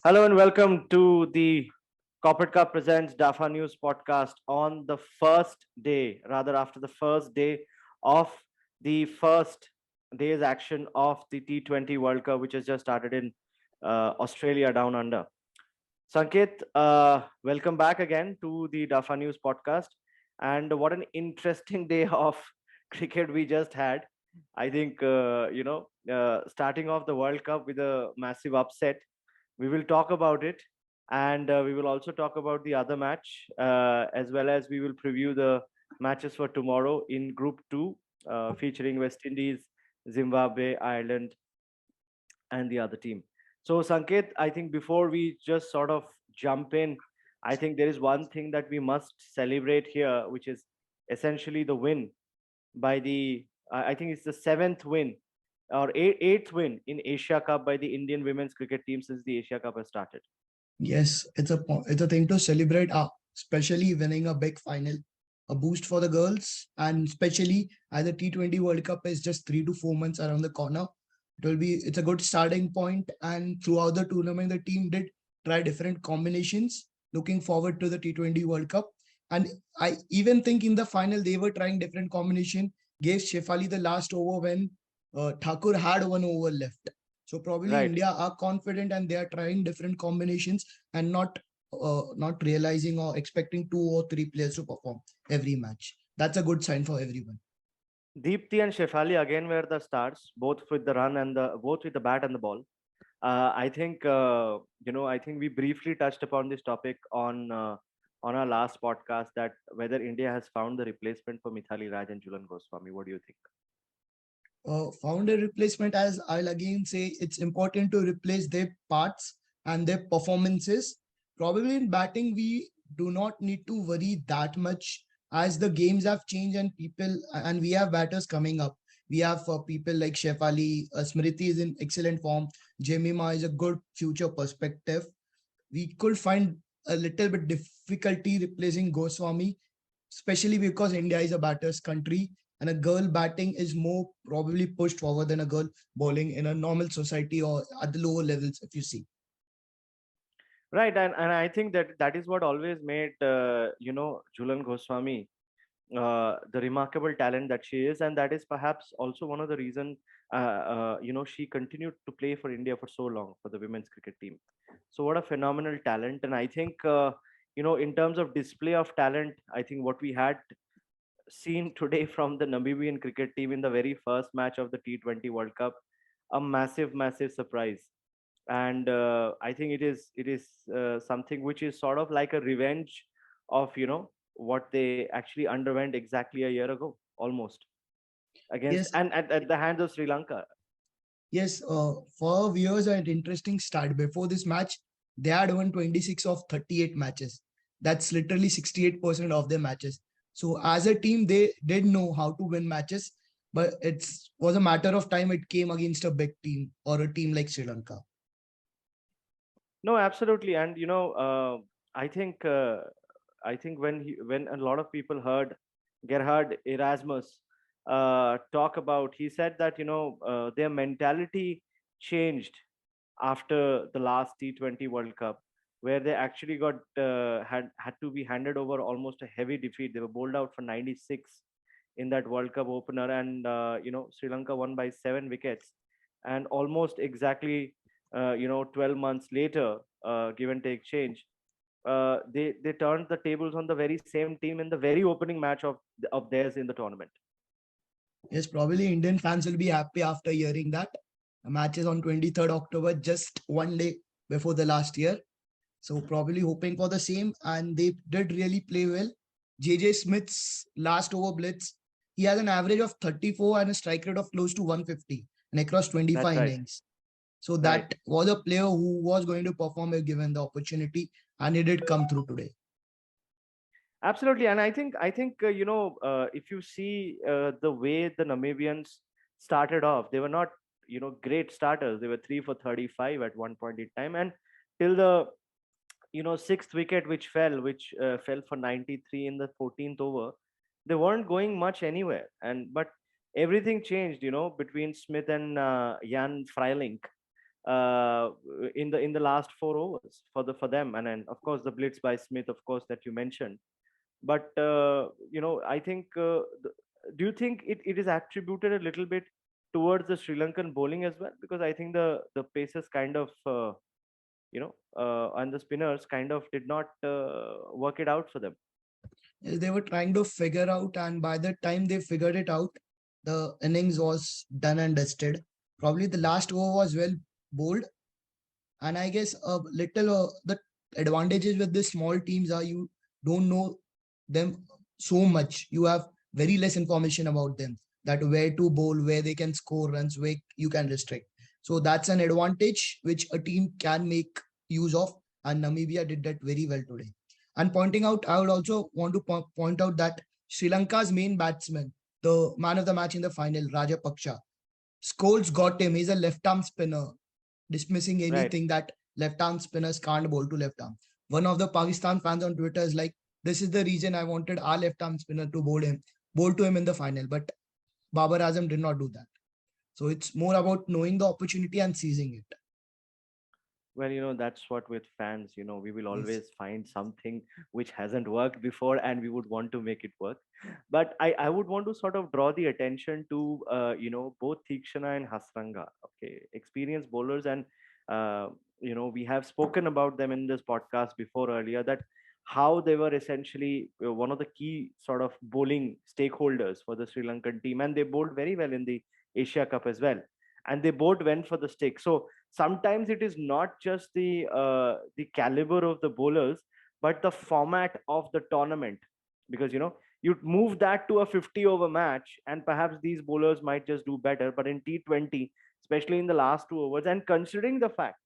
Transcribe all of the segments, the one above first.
Hello and welcome to the Corporate Cup Presents DAFA News podcast on the first day, rather after the first day of the first day's action of the T20 World Cup, which has just started in Australia down under. Sanket, welcome back again to the DAFA News podcast. And what an interesting day of cricket we just had. I think, starting off the World Cup with a massive upset. We will talk about it, and we will also talk about the other match, as well as we will preview the matches for tomorrow in Group 2, featuring West Indies, Zimbabwe, Ireland, and the other team. So, Sanket, I think before we just sort of jump in, I think there is one thing that we must celebrate here, which is essentially the win by the, I think it's the seventh win or eighth win in Asia Cup by the Indian women's cricket team since the Asia Cup has started. Yes, it's a thing to celebrate, especially winning a big final, a boost for the girls, and especially as the T20 World Cup is just 3 to 4 months around the corner. It's a good starting point, and throughout the tournament, the team did try different combinations. Looking forward to the T20 World Cup, and I even think in the final they were trying different combination. Gave Shefali the last over when Thakur had 1 over left. So probably Right. India are confident and they are trying different combinations and not realizing or expecting 2 or 3 players to perform every match. That's a good sign for everyone. Deepti and Shefali again were the stars, both with the run and the both with the bat and the ball. I think I think we briefly touched upon this topic on our last podcast that whether India has found the replacement for Mithali Raj and Julan Goswami. What do you think? Found a replacement, as I'll again say, it's important to replace their parts and their performances. Probably in batting, we do not need to worry that much as the games have changed and we have batters coming up. We have people like Shefali, Smriti is in excellent form. Jemima is a good future perspective. We could find a little bit difficulty replacing Goswami, especially because India is a batter's country and a girl batting is more probably pushed forward than a girl bowling in a normal society or at the lower levels, if you see. Right, and I think that is what always made Julan Goswami the remarkable talent that she is, and that is perhaps also one of the reason she continued to play for India for so long for the women's cricket team. So what a phenomenal talent, and I think in terms of display of talent, I think what we had seen today from the Namibian cricket team in the very first match of the T20 World Cup, a massive surprise, and I think it is something which is sort of like a revenge of what they actually underwent exactly a year ago almost against Yes, and at the hands of Sri Lanka. yes. For viewers, an interesting start. Before this match, they had won 26 of 38 matches. That's literally 68% of their matches. So as a team, they did know how to win matches, but it was a matter of time it came against a big team or a team like Sri Lanka. No, absolutely, and I think when a lot of people heard Gerhard Erasmus talk about, he said that their mentality changed after the last T20 World Cup, where they actually got had to be handed over almost a heavy defeat. They were bowled out for 96 in that World Cup opener, and Sri Lanka won by 7 wickets, and almost exactly 12 months later, give and take change, they turned the tables on the very same team in the very opening match of theirs in the tournament. Yes, probably Indian fans will be happy after hearing that. The match is on 23rd October, just 1 day before the last year. So probably hoping for the same, and they did really play well. JJ Smith's last over blitz, he has an average of 34 and a strike rate of close to 150 and across That's 25 right. innings. So Right. that was a player who was going to perform if given the opportunity, and he did come through today. Absolutely, and I think if you see the way the Namibians started off, they were not great starters. They were 3 for 35 at one point in time, and till the sixth wicket which fell for 93 in the 14th over, they weren't going much anywhere. And but everything changed, between Smith and Jan Freiling. uh, in the last 4 overs for them, and then of course the blitz by Smith, of course, that you mentioned. But I think, do you think it is attributed a little bit towards the Sri Lankan bowling as well? Because I think the pacers kind of and the spinners kind of did not work it out for them. They were trying to figure out, and by the time they figured it out, the innings was done and dusted. Probably the last over was well bowled, and I guess a little the advantages with the small teams are you don't know them so much. You have very less information about them, that where to bowl, where they can score runs, where you can restrict. So that's an advantage which a team can make use of, and Namibia did that very well today. And pointing out, I would also want to point out that Sri Lanka's main batsman, the man of the match in the final, Rajapaksha, Scholes got him. He's a left arm spinner, dismissing Right. anything that left arm spinners can't bowl to left arm. One of the Pakistan fans on Twitter is like, "This is the reason I wanted our left arm spinner to bowl to him in the final." But Babar Azam did not do that. So it's more about knowing the opportunity and seizing it. Well, that's what with fans, we will Yes. always find something which hasn't worked before and we would want to make it work. But I would want to sort of draw the attention to, both Thikshana and Hasranga, okay, experienced bowlers. And, we have spoken about them in this podcast before earlier, that how they were essentially one of the key sort of bowling stakeholders for the Sri Lankan team. And they bowled very well in the Asia Cup as well. And they both went for the stick. So sometimes it is not just the caliber of the bowlers, but the format of the tournament. Because you move that to a 50 over match and perhaps these bowlers might just do better. But in T20, especially in the last 2 overs, and considering the fact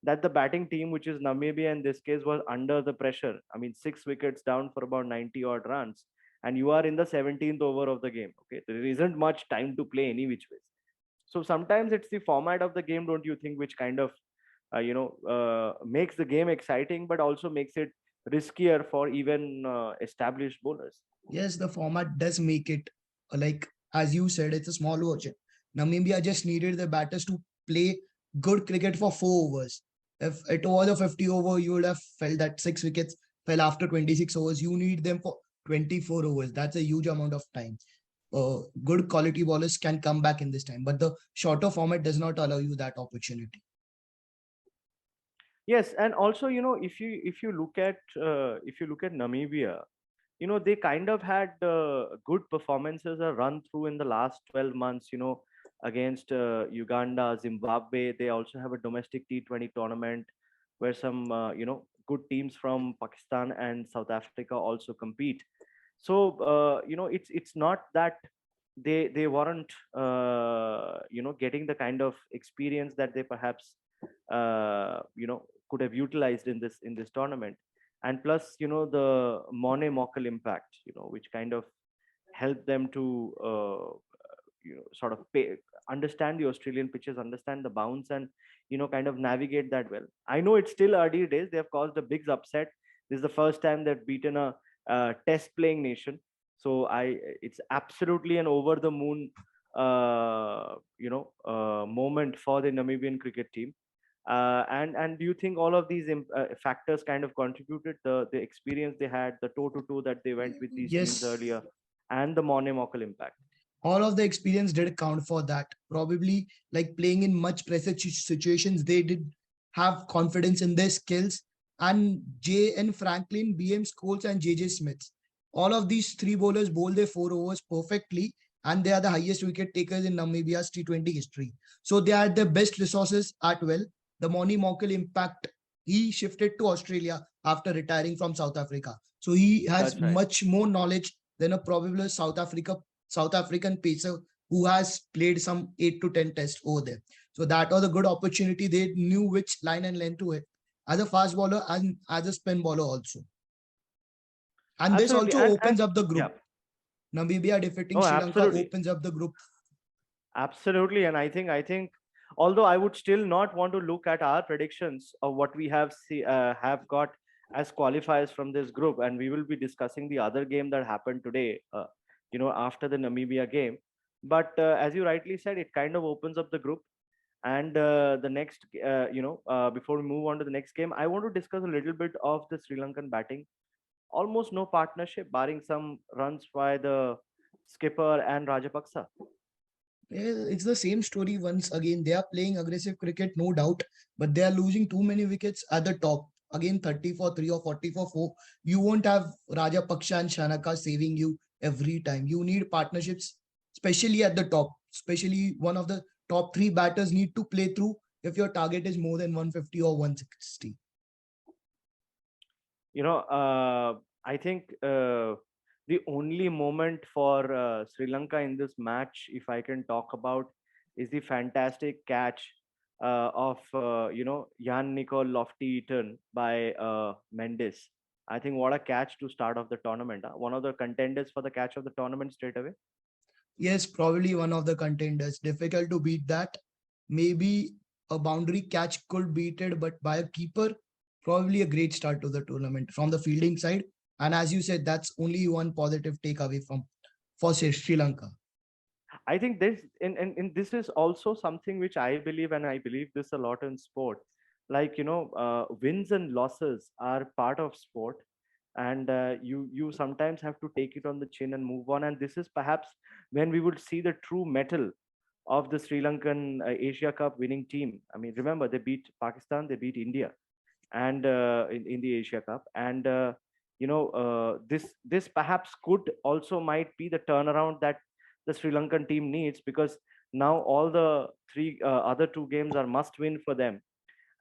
that the batting team, which is Namibia in this case, was under the pressure, I mean 6 wickets down for about 90 odd runs, and you are in the 17th over of the game, okay, there isn't much time to play any which ways. So sometimes it's the format of the game, don't you think, which kind of makes the game exciting, but also makes it riskier for even established bowlers. Yes, the format does make it like, as you said, it's a small version. Namibia just needed the batters to play good cricket for 4 overs. If it was a 50 over, you would have felt that 6 wickets fell after 26 overs. You need them for 24 overs. That's a huge amount of time. Good quality bowlers can come back in this time, but the shorter format does not allow you that opportunity. Yes, and also, if you look at Namibia, they kind of had good performances run through in the last 12 months, against Uganda, Zimbabwe. They also have a domestic T20 tournament where some good teams from Pakistan and South Africa also compete. So it's not that they weren't getting the kind of experience that they perhaps could have utilized in this tournament. And plus, the Monet Mokel impact, which kind of helped them to sort of understand the Australian pitches, understand the bounce, and kind of navigate that well. I know it's still early days. They have caused a big upset. This is the first time they've beaten a test playing nation. So it's absolutely an over the moon moment for the Namibian cricket team. And do you think all of these factors kind of contributed, the experience they had, the toe to toe that they went with these teams Yes, earlier, and the Monet Mokel impact? all of the experience did count for that. Probably like playing in much pressure situations, they did have confidence in their skills. And J.N. Franklin, B.M. Scholes, and J.J. Smith, all of these three bowlers bowl their 4 overs perfectly, and they are the highest wicket takers in Namibia's T20 history. So they are the best resources at well. The Moni Mokel impact, he shifted to Australia after retiring from South Africa. So he has That's right. much more knowledge than a probable South African pacer who has played some 8 to 10 tests over there. So that was a good opportunity. They knew which line and length to hit as a fast bowler and as a spin bowler also. And this Absolutely. also And opens up the yeah. group. Namibia defeating Oh, Sri Lanka absolutely. opens up the group. Absolutely. And I think, although I would still not want to look at our predictions of what we have got as qualifiers from this group, and we will be discussing the other game that happened today, after the Namibia game. But as you rightly said, it kind of opens up the group. And the next, before we move on to the next game, I want to discuss a little bit of the Sri Lankan batting. Almost no partnership, barring some runs by the skipper and Rajapaksa. Yeah, it's the same story once again. They are playing aggressive cricket, no doubt, but they are losing too many wickets at the top. Again, 30 for 3 or 40 for 4. You won't have Raja Paksha and Shanaka saving you every time. You need partnerships, especially at the top. Especially one of the top three batters need to play through if your target is more than 150 or 160. I think the only moment for Sri Lanka in this match, if I can talk about, is the fantastic catch of Jan Nicol Lofty-Eaton by Mendes. I think what a catch to start off the tournament. Huh? One of the contenders for the catch of the tournament straight away. Yes, probably one of the contenders. Difficult to beat that. Maybe a boundary catch could beat it, but by a keeper, probably a great start to the tournament from the fielding side. And as you said, that's only one positive takeaway from for Sri Lanka. I think this and this is also something which I believe, and I believe this a lot in sport. Like wins and losses are part of sport, and you sometimes have to take it on the chin and move on. And this is perhaps when we would see the true mettle of the Sri Lankan Asia Cup winning team. I mean, remember they beat Pakistan, they beat India, and in the Asia Cup, and this perhaps could also might be the turnaround that the Sri Lankan team needs, because now all the three other two games are must win for them,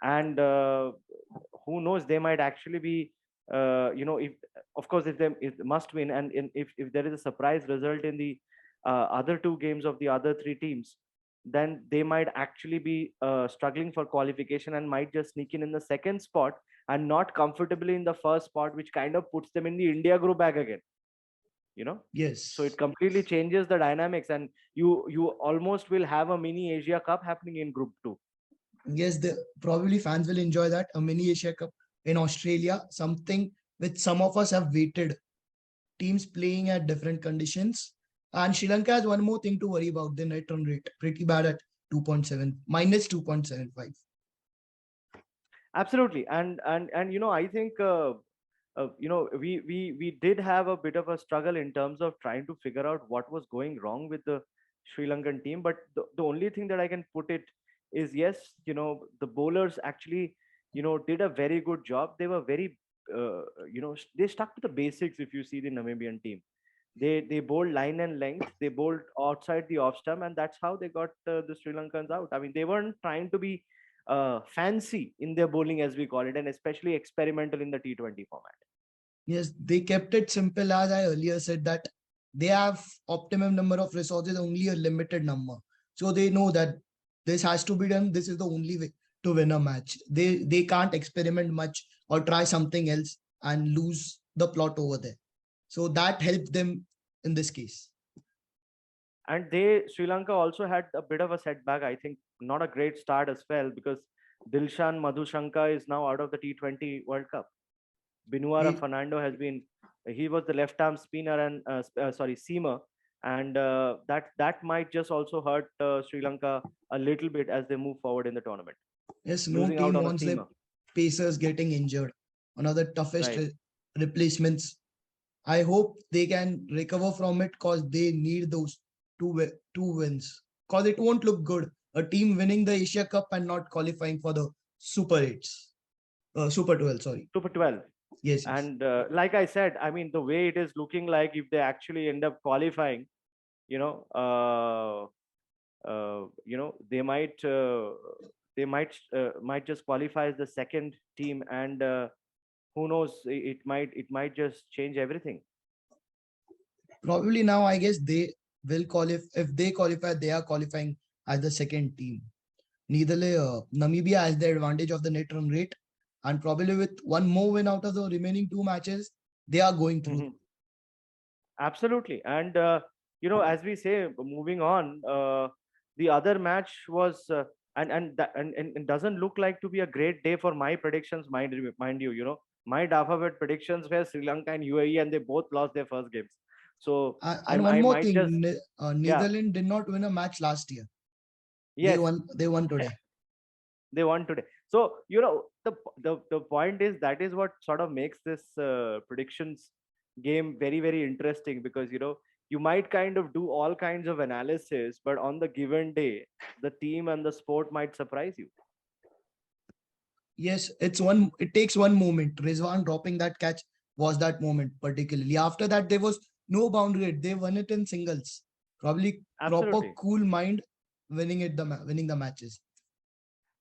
and who knows, they might actually be if of course if they must win, and if there is a surprise result in the other two games of the other three teams, then they might actually be struggling for qualification and might just sneak in the second spot and not comfortably in the first spot, which kind of puts them in the India group back again, you know so Yes. it completely changes the dynamics, and you almost will have a mini Asia Cup happening in group 2. Yes, the probably fans will enjoy that. A mini Asia Cup in Australia, something which some of us have waited. Teams playing at different conditions. And Sri Lanka has one more thing to worry about, the net run rate. Pretty bad at 2.7, minus 2.75. Absolutely, and I think we did have a bit of a struggle in terms of trying to figure out what was going wrong with the Sri Lankan team. But the only thing that I can put it is, yes, the bowlers actually did a very good job. They were very they stuck to the basics. If you see the Namibian team, they bowled line and length, they bowled outside the off stump, and that's how they got the Sri Lankans out. I mean, they weren't trying to be fancy in their bowling, as we call it, and especially experimental in the T20 format. Yes, they kept it simple, as I earlier said that they have optimum number of resources, only a limited number. So they know that this has to be done. This is the only way to win a match. They can't experiment much or try something else and lose the plot over there. So that helped them in this case. And they Sri Lanka also had a bit of a setback. I think not a great start as well, because Dilshan Madhushanka is now out of the T20 World Cup. Binuara Ye- Fernando has been, he was the left arm spinner and seamer, and that might just also hurt Sri Lanka a little bit as they move forward in the tournament, Yes, no losing out team on a wants their seamer. pacers getting injured. One of the toughest Right. replacements. I hope they can recover from it because they need those two wins. Because it won't look good. A team winning the Asia Cup and not qualifying for the Super 8s. Super 12, sorry. Super 12. Yes, yes. And like I said, I mean, the way it is looking like, if they actually end up qualifying, you know, they might just qualify as the second team, and who knows, it might just change everything. Probably now, I guess they will qualify. If they qualify, they are qualifying as the second team. Neither Namibia has the advantage of the net run rate. And probably with one more win out of the remaining two matches, they are going through. Mhm. Absolutely. And as we say, moving on, the other match was and it doesn't look like to be a great day for my predictions. Mind you, my alphabet predictions were Sri Lanka and UAE, and they both lost their first games. So And one I more might just, thing, yeah. Netherlands did not win a match last year. They Yes, won. They won today. they won today. So the point is, that is what sort of makes this predictions game very very interesting, because you might kind of do all kinds of analysis, but on the given day, the team and the sport might surprise you. Yes, it's one. It takes one moment. Rizwan dropping that catch was that moment particularly. After that, there was no boundary. They won it in singles. Probably proper Absolutely. cool mind winning it. Winning the matches.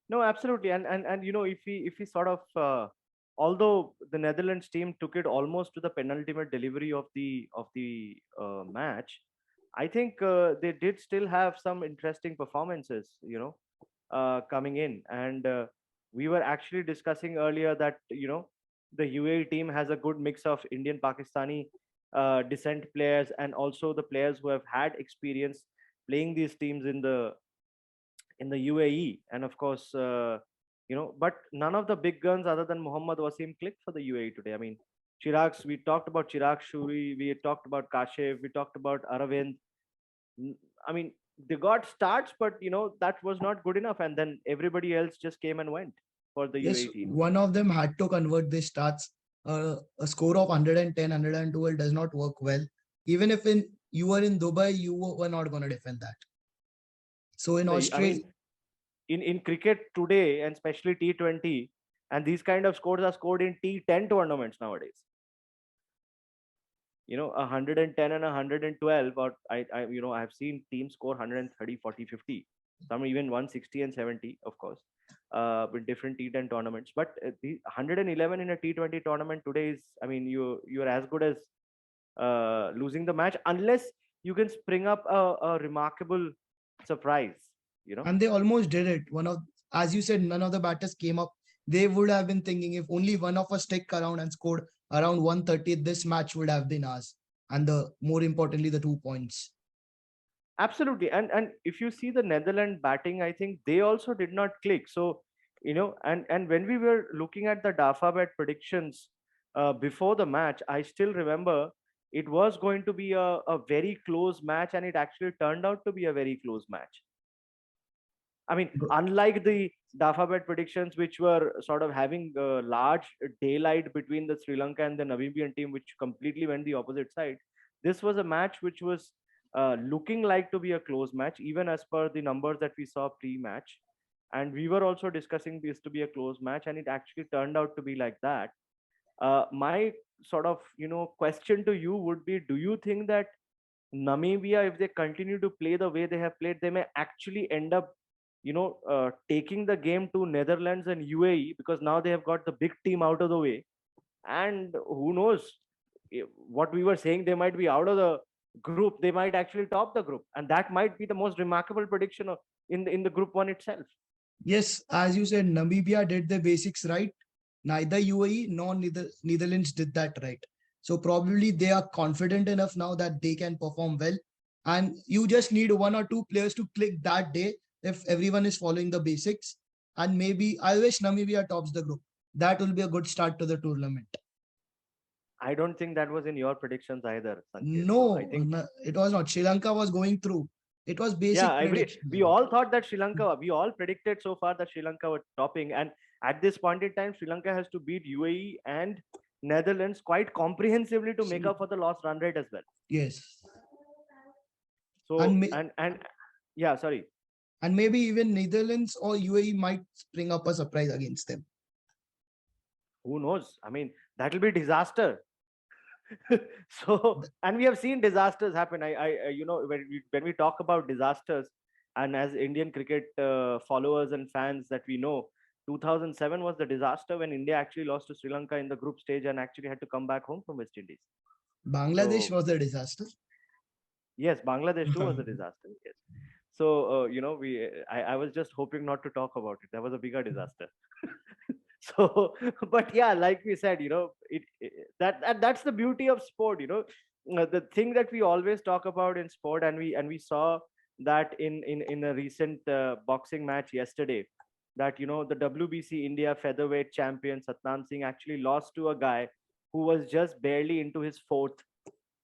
No, absolutely. And if we sort of although the Netherlands team took it almost to the penultimate delivery of the match, I think they did still have some interesting performances, coming in. And we were actually discussing earlier that the UAE team has a good mix of Indian, Pakistani descent players, and also the players who have had experience playing these teams in the UAE. And of course, but none of the big guns other than Muhammad Wasim clicked for the UAE today. I mean, we talked about Chirag Shuri, we talked about Kashev, we talked about Aravind. I mean, they got starts, but that was not good enough. And then everybody else just came and went for the Yes, UAE team. one of them had to convert their stats. A score of 110, does not work well. Even if you were in Dubai, you were not going to defend that. So in I Australia, mean, in cricket today, and especially T20, and these kind of scores are scored in T10 tournaments nowadays. 110 and 112, or I've seen teams score 130, 40, 50, some even 160 and 70, of course, with different T10 tournaments. But the 111 in a T20 tournament today is, I mean, you're as good as losing the match, unless you can spring up a remarkable surprise you know and they almost did it. As you said, none of the batters came up. They would have been thinking if only one of us stick around and scored around 130, this match would have been ours. And the more importantly, the 2 points. Absolutely. And if you see the Netherlands batting, I think they also did not click. So, and when we were looking at the Dafabet predictions before the match, I still remember it was going to be a very close match, and it actually turned out to be a very close match. I mean, unlike the Dafabet predictions, which were sort of having a large daylight between the Sri Lanka and the Namibian team, which completely went the opposite side, this was a match which was looking like to be a close match, even as per the numbers that we saw pre-match. And we were also discussing this to be a close match, and it actually turned out to be like that. My sort of question to you would be: do you think that Namibia, if they continue to play the way they have played, they may actually end up, taking the game to Netherlands and UAE, because now they have got the big team out of the way, and who knows, what we were saying, they might be out of the group, they might actually top the group, and that might be the most remarkable prediction in the group one itself. Yes, as you said, Namibia did the basics right. Neither UAE nor Netherlands did that right. So probably they are confident enough now that they can perform well. And you just need one or two players to click that day if everyone is following the basics. And maybe I wish Namibia tops the group. That will be a good start to the tournament. I don't think that was in your predictions either, Sanket. So I No, think, it was not. Sri Lanka was going through. It was yeah, basic we prediction. all thought that Sri Lanka, we all predicted so far that Sri Lanka were topping, and at this point in time, Sri Lanka has to beat UAE and Netherlands quite comprehensively to make up for the lost run rate as well. Yes. And So and yeah, sorry, maybe even Netherlands or UAE might spring up a surprise against them. who knows? I mean, that'll be disaster. So, and we have seen disasters happen. When we talk about disasters, and as Indian cricket followers and fans that we know, 2007 was the disaster when India actually lost to Sri Lanka in the group stage and actually had to come back home from West Indies. Bangladesh So was a disaster. yes, Bangladesh too was a disaster. Yes. So I was just hoping not to talk about it. That was a bigger disaster. So, but yeah, like we said, that's the beauty of sport. The thing that we always talk about in sport, and we saw that in a recent boxing match yesterday, that the WBC India featherweight champion Satnam Singh actually lost to a guy who was just barely into his fourth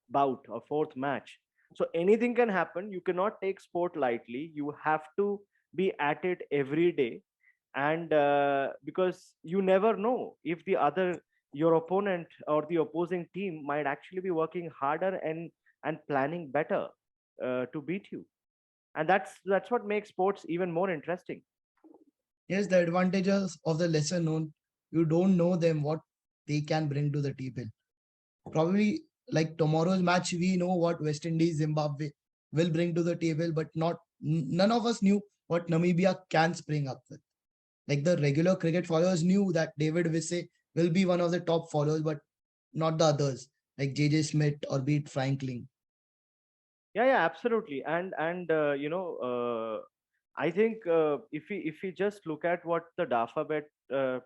bout or fourth match. So anything can happen. You cannot take sport lightly. You have to be at it every day. And because you never know if the other, your opponent or the opposing team might actually be working harder and planning better to beat you. And that's what makes sports even more interesting. Yes, the advantages of the lesser known, you don't know them, what they can bring to the table. Probably like tomorrow's match, we know what West Indies, Zimbabwe will bring to the table, but none of us knew what Namibia can spring up with. Like the regular cricket followers knew that David Visse will be one of the top followers, but not the others, like JJ Smith or Beat Franklin. Yeah, yeah, absolutely. And I think if we just look at what the DAFA bet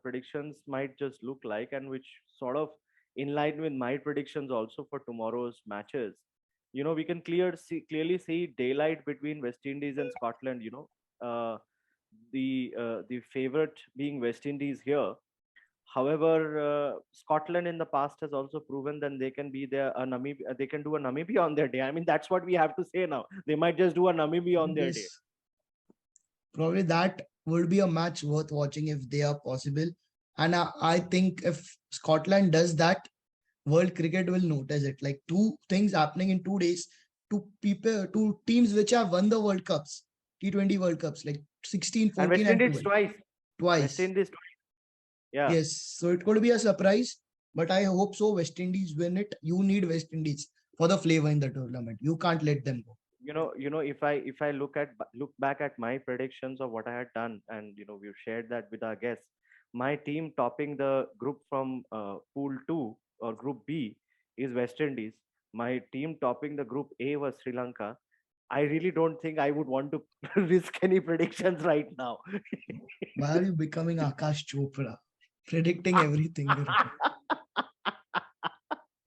predictions might just look like, and which sort of in line with my predictions also for tomorrow's matches, we can clearly see daylight between West Indies and Scotland. Uh, the favorite being West Indies here. However, Scotland in the past has also proven that they can be there. A Namibia, they can do a Namibia on their day. I mean, that's what we have to say now. They might just do a Namibia on their day. Yes, probably that would be a match worth watching if they are possible. And I think if Scotland does that, world cricket will notice it. Like two things happening in 2 days, two teams which have won the World Cups, T20 World Cups, like 16, And 14, West and Indies 12, twice. West twice. Indies twice. Yeah. Yes, so it could be a surprise, but I hope so. West Indies win it. You need West Indies for the flavor in the tournament. You can't let them go. If I look back at my predictions of what I had done, and we've shared that with our guests, my team topping the group from Pool 2 or Group B is West Indies. My team topping the Group A was Sri Lanka. I really don't think I would want to risk any predictions right now. Why are you becoming Akash Chopra? Predicting everything.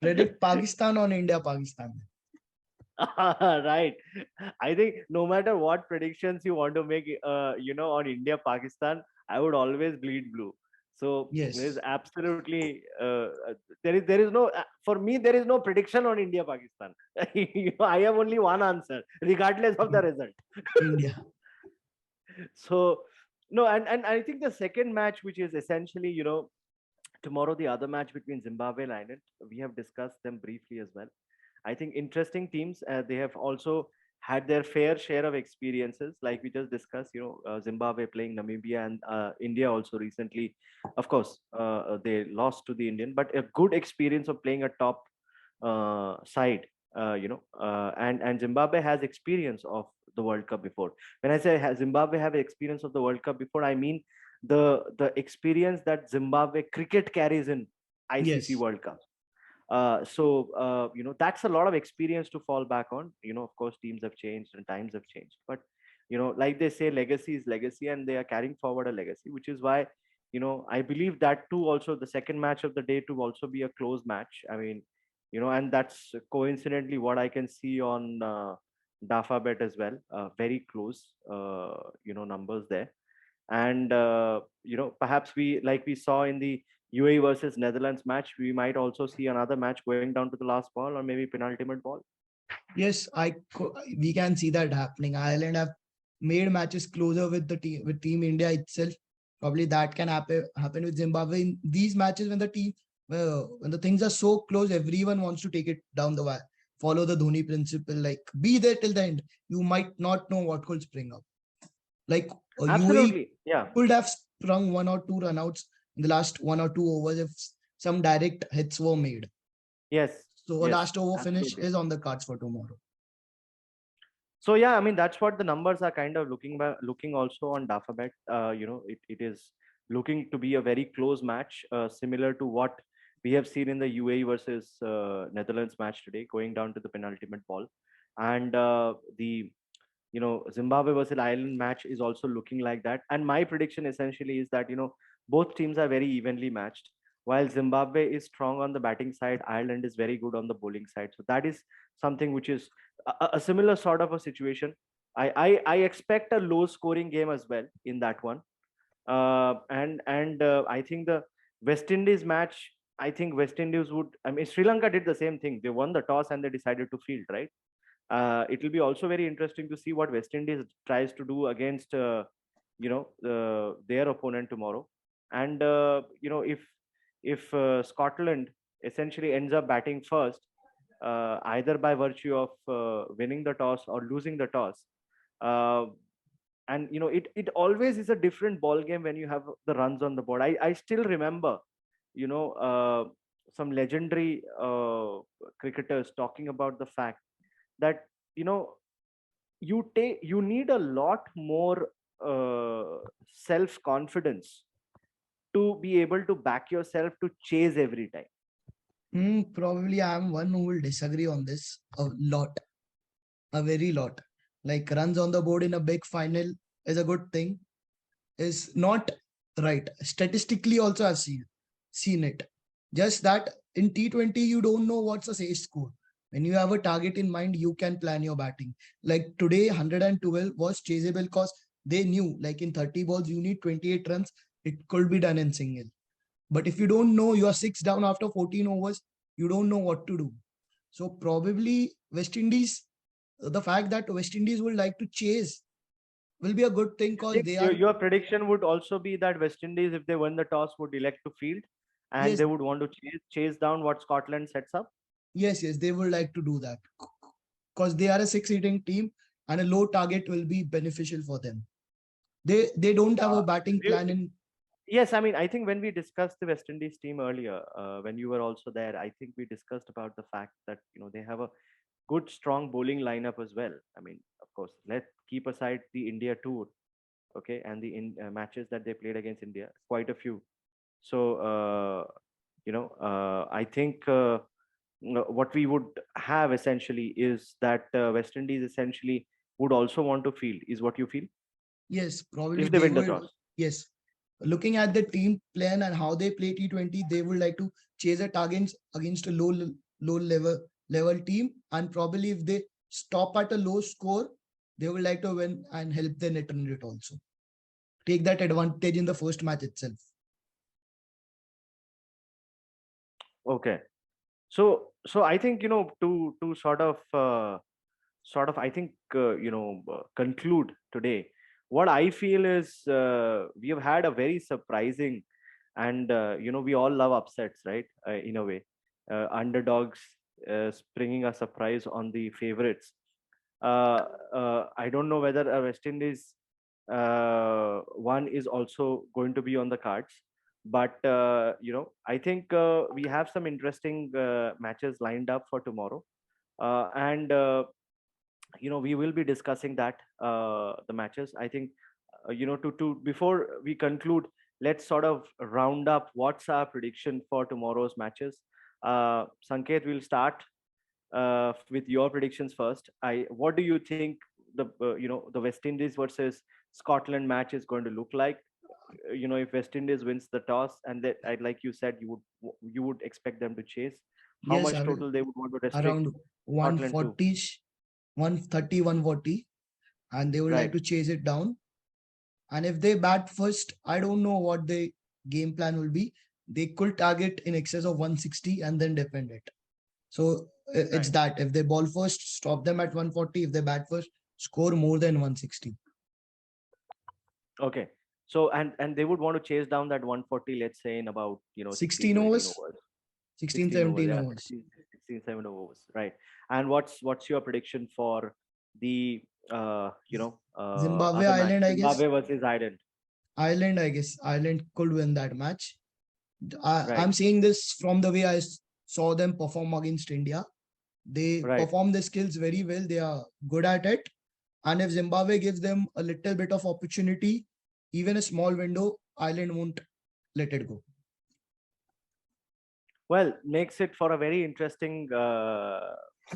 Predict Pakistan on India, Pakistan. Right. I think no matter what predictions you want to make, on India Pakistan, I would always bleed blue. So there's Yes, absolutely there is no for me there is no prediction on India Pakistan. I have only one answer, regardless of the result. India. So no, and I think the second match, which is essentially tomorrow, the other match between Zimbabwe and Ireland, we have discussed them briefly as well. I think interesting teams. They have also had their fair share of experiences, like we just discussed. Zimbabwe playing Namibia, and India also recently. Of course, they lost to the Indian, but a good experience of playing a top side. And Zimbabwe has experience of the World Cup before. When I say Zimbabwe have experience of the World Cup before, I mean the experience that Zimbabwe cricket carries in ICC Yes. World Cup. That's a lot of experience to fall back on. Of course, teams have changed and times have changed, but like they say, legacy is legacy, and they are carrying forward a legacy, which is why I believe that too. Also, the second match of the day to also be a close match. I mean, and that's coincidentally what I can see on Dafa bet as well. Very close, numbers there. And perhaps we saw in the UAE versus Netherlands match, we might also see another match going down to the last ball, or maybe penultimate ball. Yes, we can see that happening. Ireland have made matches closer with the team with Team India itself. Probably that can happen with Zimbabwe in these matches when when the things are so close, everyone wants to take it down the wire. Follow the Dhoni principle, like be there till the end. You might not know what could spring up. Like UAE Absolutely, yeah. could have sprung one or two runouts in the last 1 or 2 overs if some direct hits were made. Yes, So a yes, last over finish absolutely. is on the cards for tomorrow. So yeah, I mean that's what the numbers are kind of looking also on Dafabet. It is looking to be a very close match, similar to what we have seen in the UAE versus Netherlands match today, going down to the penultimate ball. And the Zimbabwe versus Ireland match is also looking like that. And my prediction essentially is that both teams are very evenly matched. While Zimbabwe is strong on the batting side, Ireland is very good on the bowling side. So that is something which is a similar sort of a situation. I expect a low scoring game as well in that one. And I think the West Indies match. I think West Indies would. I mean, Sri Lanka did the same thing. They won the toss and they decided to field, right? It will be also very interesting to see what West Indies tries to do against their opponent tomorrow. And if Scotland essentially ends up batting first, either by virtue of winning the toss or losing the toss, uh, and it always is a different ball game when you have the runs on the board. I still remember, you know uh, some legendary cricketers talking about the fact that you know you need a lot more self confidence to be able to back yourself to chase every time. Probably I'm one who will disagree on this a lot, a very lot. Like runs on the board in a big final is a good thing, is not right. Statistically, also I've seen it. Just that in T20 you don't know what's a safe score. When you have a target in mind, you can plan your batting. Like today, 112 was chaseable because they knew, like in 30 balls, you need 28 runs. It could be done in single. But if you don't know, you are six down after 14 overs, you don't know what to do. So probably West Indies, the fact that West Indies would like to chase will be a good thing You because think they your, are, your prediction would also be that West Indies, if they win the toss, would elect to field, and yes, they would want to chase down what Scotland sets up? yes, they would like to do that because they are a six hitting team and a low target will be beneficial for them. They don't have a Uh, batting do plan in. Yes, I mean, I think when we discussed the West Indies team earlier, when you were also there, I think we discussed about the fact that they have a good, strong bowling lineup as well. I mean, of course, let's keep aside the India tour, okay, and the matches that they played against India, quite a few. So, I think what we would have essentially is that West Indies essentially would also want to field, is what you feel, Yes, probably if they they win the would. toss. Yes, looking at the team plan and how they play T20, they would like to chase a target against a low level team, and probably if they stop at a low score, they would like to win and help the net run rate also. Take that advantage in the first match itself. Okay. So I think to sort of I think conclude today. What I feel is we have had a very surprising, and we all love upsets, right? In a way, underdogs springing a surprise on the favorites. I don't know whether a West Indies one is also going to be on the cards, but I think we have some interesting matches lined up for tomorrow, and we will be discussing that the matches. I think to before we conclude, let's sort of round up what's our prediction for tomorrow's matches. Sanket, will start with your predictions first. What do you think the West Indies versus Scotland match is going to look like? If West Indies wins the toss, and that, like you said, you would expect them to chase. How Yes, much I will total they would want to restrict around Scotland to? 140, 130, 140, and they would like Right. to chase it down. And if they bat first, I don't know what the game plan will be. They could target in excess of 160 and then defend it. So it's Right. that if they ball first, stop them at 140. If they bat first, score more than 160. Okay. So and they would want to chase down that 140, let's say, in about 16 16 to 18 overs, overs. 16, 16 overs, 17 yeah, overs. 7 overs, right? And what's your prediction for the Zimbabwe, other match, Ireland, I guess. Zimbabwe versus Ireland? Ireland, I guess. Ireland could win that match. Right. I'm saying this from the way I saw them perform against India. They Right. perform the skills very well. They are good at it. And if Zimbabwe gives them a little bit of opportunity, even a small window, Ireland won't let it go. Well, makes it for a very interesting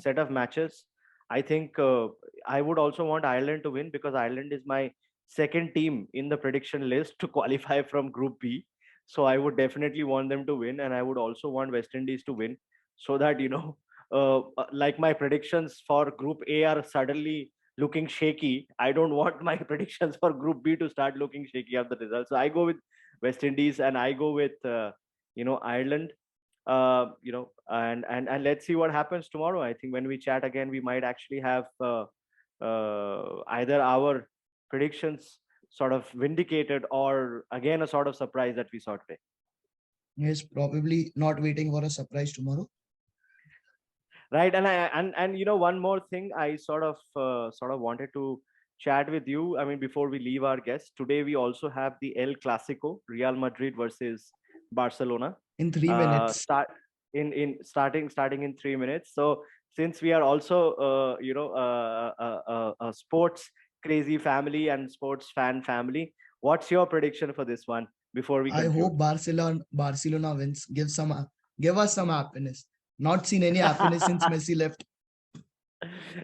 set of matches. I think I would also want Ireland to win, because Ireland is my second team in the prediction list to qualify from Group B. So I would definitely want them to win, and I would also want West Indies to win, so that like my predictions for Group A are suddenly looking shaky. I don't want my predictions for Group B to start looking shaky after the results. So I go with West Indies, and I go with Ireland. And let's see what happens tomorrow. I think when we chat again, we might actually have either our predictions sort of vindicated, or again a sort of surprise that we saw today. Yes, probably not waiting for a surprise tomorrow. Right. And one more thing I sort of wanted to chat with you. I mean, before we leave our guests today, we also have the El Clasico, Real Madrid versus Barcelona. In 3 minutes. Start in starting in 3 minutes. So since we are also a sports crazy family and sports fan family, what's your prediction for this one before we I conclude? hope Barcelona wins. Give us some happiness. Not seen any happiness since Messi left.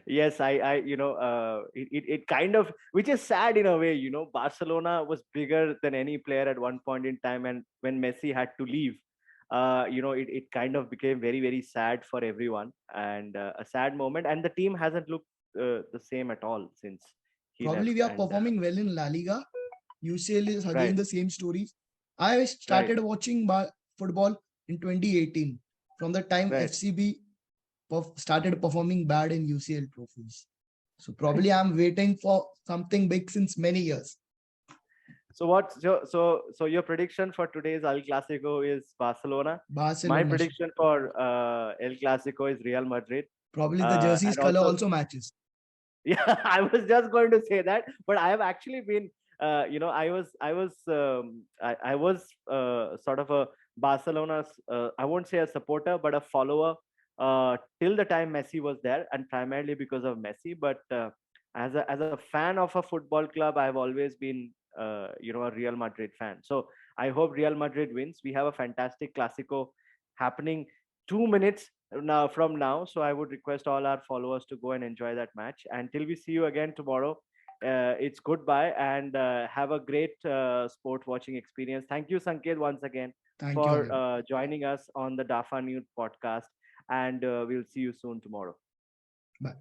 Yes, it kind of, which is sad in a way. Barcelona was bigger than any player at one point in time, and when Messi had to leave, it kind of became very, very sad for everyone, and a sad moment. And the team hasn't looked the same at all since he Probably left. we are And performing well in La Liga. UCL is again right, the same story. I right, started watching football in 2018 from the time right. FCB started performing bad in UCL trophies. So probably I'm waiting for something big since many years. So your prediction for today's El Clasico is Barcelona. My Barcelona. prediction for El Clasico is Real Madrid. Probably the jersey's And color also, also matches. yeah, I was just going to say that, but I have actually been, I was sort of a Barcelona's, I won't say a supporter, but a follower till the time Messi was there, and primarily because of Messi. But as a fan of a football club, I've always been, a Real Madrid fan. So I hope Real Madrid wins. We have a fantastic Clasico happening 2 minutes now. So I would request all our followers to go and enjoy that match. Until we see you again tomorrow, it's goodbye, and have a great sport watching experience. Thank you, Sanket, once again Thank you, for Avi. joining us on the Dafa News podcast, and we'll see you soon tomorrow. Bye.